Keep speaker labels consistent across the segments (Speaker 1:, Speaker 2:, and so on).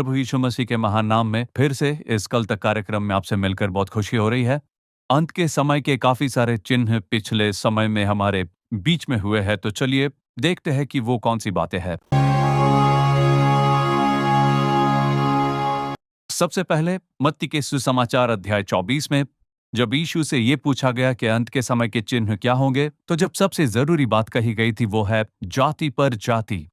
Speaker 1: प्रभु यीशु मसीह के महान नाम में फिर से इस कल तक कार्यक्रम में आपसे मिलकर बहुत खुशी हो रही है। अंत के समय के काफी सारे चिन्ह पिछले समय में हमारे बीच में हुए हैं, तो चलिए देखते हैं कि वो कौन सी बातें हैं। सबसे पहले मत्ती के सुसमाचार अध्याय 24 में जब यीशु से ये पूछा गया कि अंत के समय के चिन्ह क्या होंगे, तो जब सबसे जरूरी बात कही गई थी वो है जाति पर जाति।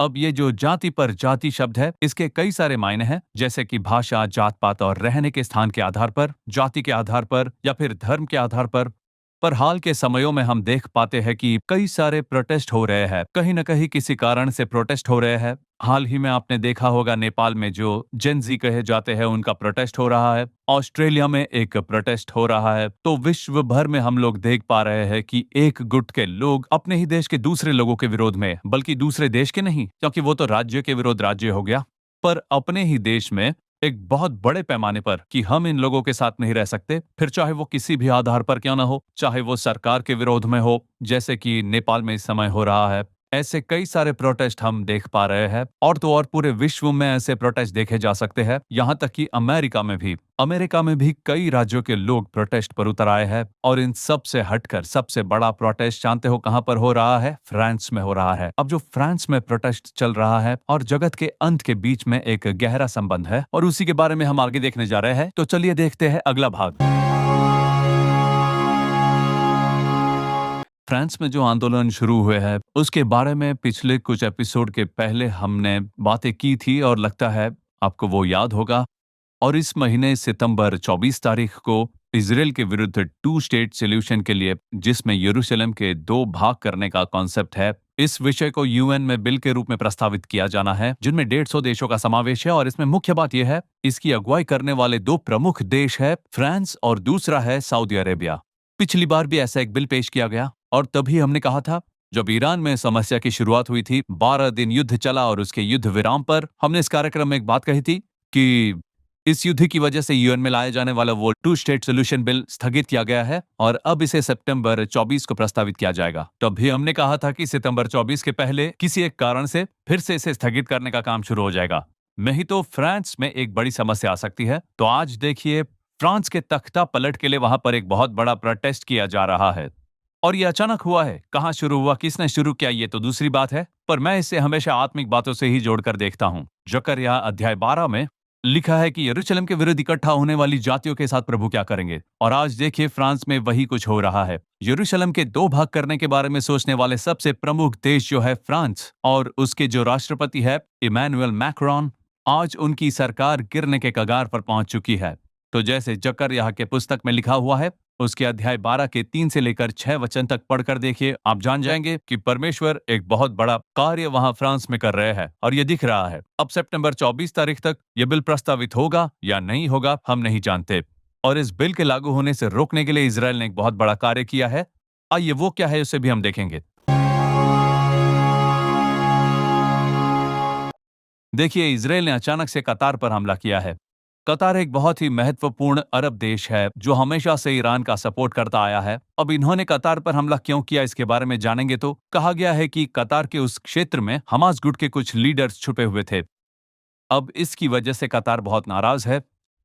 Speaker 1: अब ये जो जाति पर जाति शब्द है, इसके कई सारे मायने हैं, जैसे कि भाषा, जात पात और रहने के स्थान के आधार पर, जाति के आधार पर या फिर धर्म के आधार पर हाल के समयों में हम देख पाते हैं कि कई सारे प्रोटेस्ट हो रहे हैं, कहीं न कहीं किसी कारण से प्रोटेस्ट हो रहे हैं। हाल ही में आपने देखा होगा नेपाल में जो जेन ज़ी कहे जाते हैं उनका प्रोटेस्ट हो रहा है, ऑस्ट्रेलिया में एक प्रोटेस्ट हो रहा है। तो विश्व भर में हम लोग देख पा रहे हैं कि एक गुट के लोग अपने ही देश के दूसरे लोगों के विरोध में, बल्कि दूसरे देश के नहीं, क्योंकि वो तो राज्य के विरोध राज्य हो गया, पर अपने ही देश में एक बहुत बड़े पैमाने पर कि हम इन लोगों के साथ नहीं रह सकते, फिर चाहे वो किसी भी आधार पर क्यों ना हो, चाहे वो सरकार के विरोध में हो, जैसे कि नेपाल में इस समय हो रहा है। ऐसे कई सारे प्रोटेस्ट हम देख पा रहे हैं, और तो और पूरे विश्व में ऐसे प्रोटेस्ट देखे जा सकते हैं। यहाँ तक कि अमेरिका में भी कई राज्यों के लोग प्रोटेस्ट पर उतर आए हैं। और इन सब से हटकर सबसे बड़ा प्रोटेस्ट जानते हो कहाँ पर हो रहा है? फ्रांस में हो रहा है। अब जो फ्रांस में प्रोटेस्ट चल रहा है और जगत के अंत के बीच में एक गहरा संबंध है, और उसी के बारे में हम आगे देखने जा रहे हैं। तो चलिए देखते हैं अगला भाग। फ्रांस में जो आंदोलन शुरू हुए हैं उसके बारे में पिछले कुछ एपिसोड के पहले हमने बातें की थी, और लगता है आपको वो याद होगा। और इस महीने सितंबर 24 तारीख को इजराइल के विरुद्ध 2 स्टेट सॉल्यूशन के लिए, जिसमें यरूशलेम के 2 भाग करने का कॉन्सेप्ट है, इस विषय को यूएन में बिल के रूप में प्रस्तावित किया जाना है, जिनमें 150 देशों का समावेश है। और इसमें मुख्य बात यह है, इसकी अगुवाई करने वाले 2 प्रमुख देश है फ्रांस और दूसरा है सऊदी अरेबिया। पिछली बार भी ऐसा एक बिल पेश किया गया, और तभी हमने कहा था, जब ईरान में समस्या की शुरुआत हुई थी, 12 दिन युद्ध चला, और उसके युद्ध विराम पर हमने इस कार्यक्रम में एक बात कही थी कि इस युद्ध की वजह से यूएन में लाया जाने वाला वो 2 स्टेट सॉल्यूशन बिल स्थगित किया गया है, और अब इसे सितंबर 24 को प्रस्तावित किया जाएगा। तब भी हमने कहा था कि सितंबर 24 के पहले किसी एक कारण से फिर से इसे स्थगित करने का काम शुरू हो जाएगा, नहीं तो फ्रांस में एक बड़ी समस्या आ सकती है। तो आज देखिए, फ्रांस के तख्ता पलट के लिए वहां पर एक बहुत बड़ा प्रोटेस्ट किया जा रहा है। और ये अचानक हुआ है, कहां शुरू हुआ, किसने शुरू किया, ये तो दूसरी बात है, पर मैं इसे हमेशा आत्मिक बातों से ही जोड़कर देखता हूं। जकरया अध्याय 12 में लिखा है कि यरूशलेम के विरुद्ध इकट्ठा होने वाली जातियों के साथ प्रभु क्या करेंगे। और आज देखिए, फ्रांस में वही कुछ हो रहा है। यरूशलेम के 2 भाग करने के बारे में सोचने वाले सबसे प्रमुख देश जो है फ्रांस, और उसके जो राष्ट्रपति है इमैनुअल मैक्रोन, आज उनकी सरकार गिरने के कगार पर पहुंच चुकी है। तो जैसे जकरया के पुस्तक में लिखा हुआ है, उसके अध्याय 12 के 3 से लेकर 6 वचन तक पढ़कर देखिए, आप जान जाएंगे कि परमेश्वर एक बहुत बड़ा कार्य वहां फ्रांस में कर रहे हैं, और ये दिख रहा है। अब सितंबर 24 तारीख तक ये बिल प्रस्तावित होगा या नहीं होगा, हम नहीं जानते। और इस बिल के लागू होने से रोकने के लिए इजराइल ने एक बहुत बड़ा कार्य किया है। आइए वो क्या है उसे भी हम देखेंगे। देखिए, इजराइल ने अचानक से कतार पर हमला किया है। कतार एक बहुत ही महत्वपूर्ण अरब देश है जो हमेशा से ईरान का सपोर्ट करता आया है। अब इन्होंने कतार पर हमला क्यों किया, इसके बारे में जानेंगे। तो कहा गया है कि कतार के उस क्षेत्र में हमास गुट के कुछ लीडर्स छुपे हुए थे। अब इसकी वजह से कतार बहुत नाराज है।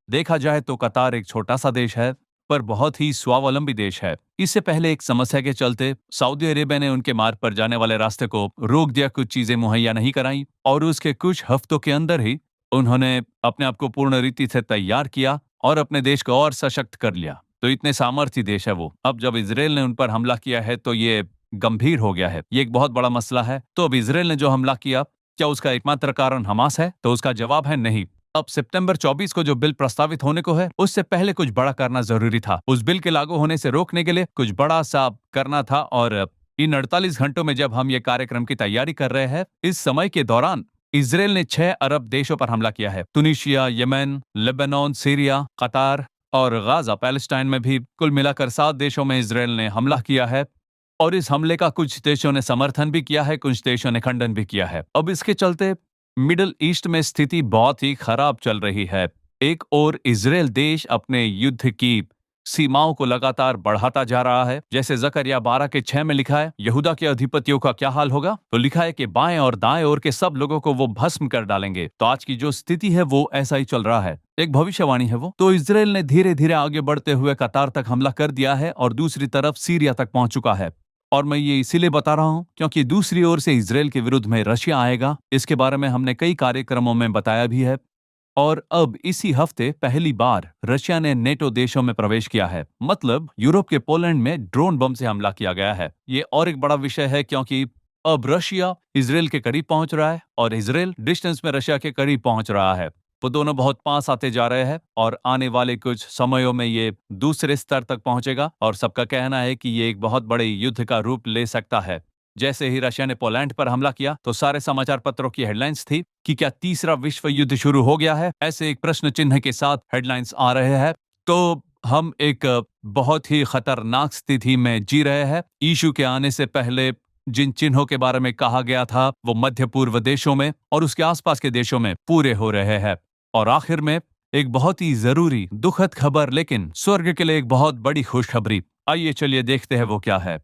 Speaker 1: देखा जाए तो कतार एक छोटा सा देश है, पर बहुत ही स्वावलंबी देश है। इससे पहले एक समस्या के चलते सऊदी अरेबिया ने उनके मार्ग पर जाने वाले रास्ते को रोक दिया, कुछ चीजें मुहैया नहीं कराई, और उसके कुछ हफ्तों के अंदर ही उन्होंने अपने आप को पूर्ण रीति से तैयार किया और अपने देश को और सशक्त कर लिया। तो इतने सामर्थ्य देश है वो। अब जब इजराइल ने उन पर हमला किया है तो ये गंभीर हो गया है, ये एक बहुत बड़ा मसला है। तो अब इजराइल ने जो हमला किया, क्या उसका एकमात्र कारण हमास है? तो उसका जवाब है नहीं। अब सितंबर 24 को जो बिल प्रस्तावित होने को है, उससे पहले कुछ बड़ा करना जरूरी था। उस बिल के लागू होने से रोकने के लिए कुछ बड़ा सा करना था। और इन 48 घंटों में जब हम ये कार्यक्रम की तैयारी कर रहे हैं, इस समय के दौरान इजराइल ने 6 अरब देशों पर हमला किया है। तुनिशिया, यमन, लेबनान, सीरिया, कतार और गाजा पैलेस्टाइन में भी कुल मिलाकर 7 देशों में इजराइल ने हमला किया है। और इस हमले का कुछ देशों ने समर्थन भी किया है, कुछ देशों ने खंडन भी किया है। अब इसके चलते मिडिल ईस्ट में स्थिति बहुत ही खराब चल रही है। एक ओर इजराइल देश अपने युद्ध की सीमाओं को लगातार बढ़ाता जा रहा है। जैसे जकरिया 12:6 में लिखा है, यहूदा के अधिपतियों का क्या हाल होगा? तो लिखा है कि बाएं और दाएं ओर के सब लोगों को वो भस्म कर डालेंगे। तो आज की जो स्थिति है वो ऐसा ही चल रहा है। एक भविष्यवाणी है वो। तो इजराइल ने धीरे धीरे आगे बढ़ते हुए कतार तक हमला कर दिया है और दूसरी तरफ सीरिया तक पहुंच चुका है। और मैं ये इसीलिए बता रहा हूं क्योंकि दूसरी ओर से इजराइल के विरुद्ध में रशिया आएगा। इसके बारे में हमने कई कार्यक्रमों में बताया भी है। और अब इसी हफ्ते पहली बार रशिया ने नेटो देशों में प्रवेश किया है। मतलब यूरोप के पोलैंड में ड्रोन बम से हमला किया गया है। ये और एक बड़ा विषय है क्योंकि अब रशिया इजराइल के करीब पहुंच रहा है और इजराइल डिस्टेंस में रशिया के करीब पहुंच रहा है। वो दोनों बहुत पास आते जा रहे हैं और आने वाले कुछ समयों में ये दूसरे स्तर तक पहुंचेगा और सबका कहना है कि ये एक बहुत बड़े युद्ध का रूप ले सकता है। जैसे ही रशिया ने पोलैंड पर हमला किया तो सारे समाचार पत्रों की हेडलाइंस थी कि क्या तीसरा विश्व युद्ध शुरू हो गया है। ऐसे एक प्रश्न चिन्ह के साथ हेडलाइंस आ रहे हैं। तो हम एक बहुत ही खतरनाक स्थिति में जी रहे हैं। यीशु के आने से पहले जिन चिन्हों के बारे में कहा गया था वो मध्य पूर्व देशों में और उसके आसपास के देशों में पूरे हो रहे हैं। और आखिर में एक बहुत ही जरूरी दुखद खबर, लेकिन स्वर्ग के लिए एक बहुत बड़ी खुशखबरी। आइए चलिए देखते हैं वो क्या है।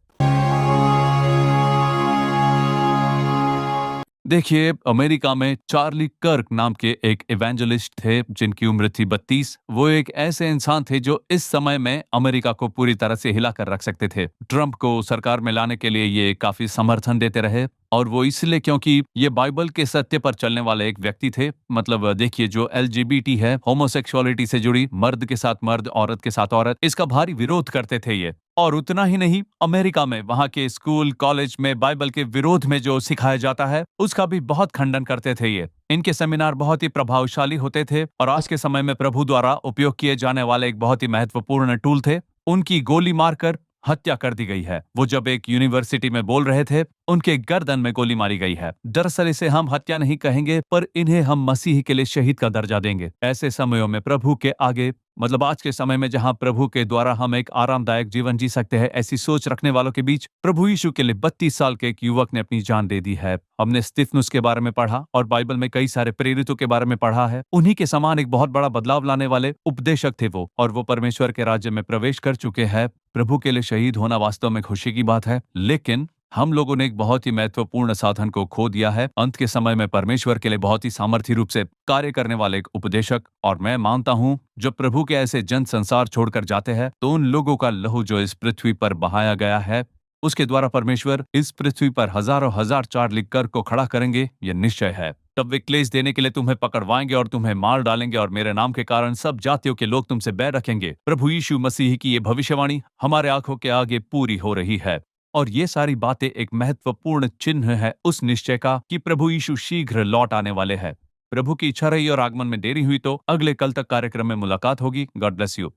Speaker 1: देखिए, अमेरिका में चार्ली कर्क नाम के एक इवेंजलिस्ट थे जिनकी उम्र थी 32। वो एक ऐसे इंसान थे जो इस समय में अमेरिका को पूरी तरह से हिला कर रख सकते थे। ट्रंप को सरकार में लाने के लिए ये काफी समर्थन देते रहे और वो इसलिए क्योंकि ये बाइबल के सत्य पर चलने वाले एक व्यक्ति थे। मतलब देखिए, जो एलजीबीटी है, होमोसेक्सुअलिटी से जुड़ी, मर्द के साथ मर्द, औरत के साथ औरत, इसका भारी विरोध करते थे ये। और उतना ही नहीं, अमेरिका में वहां के स्कूल कॉलेज में बाइबल के विरोध में जो सिखाया जाता है उसका भी बहुत खंडन करते थे ये। इनके सेमिनार बहुत ही प्रभावशाली होते थे और आज के समय में प्रभु द्वारा उपयोग किए जाने वाले एक बहुत ही महत्वपूर्ण टूल थे। उनकी गोली मारकर हत्या कर दी गई है। वो जब एक यूनिवर्सिटी में बोल रहे थे, उनके गर्दन में गोली मारी गई है। दरअसल इसे हम हत्या नहीं कहेंगे, पर इन्हें हम मसीह के लिए शहीद का दर्जा देंगे। ऐसे समयों में प्रभु के आगे, मतलब आज के समय में जहां प्रभु के द्वारा हम एक आरामदायक जीवन जी सकते हैं, ऐसी सोच रखने वालों के बीच प्रभु यीशु के लिए 32 साल के एक युवक ने अपनी जान दे दी है। हमने स्तिफनुस के बारे में पढ़ा और बाइबल में कई सारे प्रेरितों के बारे में पढ़ा है। उन्हीं के समान एक बहुत बड़ा बदलाव लाने वाले उपदेशक थे वो, और वो परमेश्वर के राज्य में प्रवेश कर चुके हैं। प्रभु के लिए शहीद होना वास्तव में खुशी की बात है, लेकिन हम लोगों ने एक बहुत ही महत्वपूर्ण साधन को खो दिया है। अंत के समय में परमेश्वर के लिए बहुत ही सामर्थी रूप से कार्य करने वाले एक उपदेशक। और मैं मानता हूं, जब प्रभु के ऐसे जन संसार छोड़कर जाते हैं तो उन लोगों का लहू जो इस पृथ्वी पर बहाया गया है, उसके द्वारा परमेश्वर इस पृथ्वी पर हजारों हजार चार्ली कर्क को खड़ा करेंगे, यह निश्चय है। तब वे क्लेश देने के लिए तुम्हें पकड़वाएंगे और तुम्हें मार डालेंगे और मेरे नाम के कारण सब जातियों के लोग तुमसे बैर रखेंगे। प्रभु यीशु मसीह की ये भविष्यवाणी हमारे आंखों के आगे पूरी हो रही है। और ये सारी बातें एक महत्वपूर्ण चिन्ह है उस निश्चय का कि प्रभु यीशु शीघ्र लौट आने वाले हैं। प्रभु की इच्छा रही और आगमन में देरी हुई तो अगले कल तक कार्यक्रम में मुलाकात होगी। God bless you.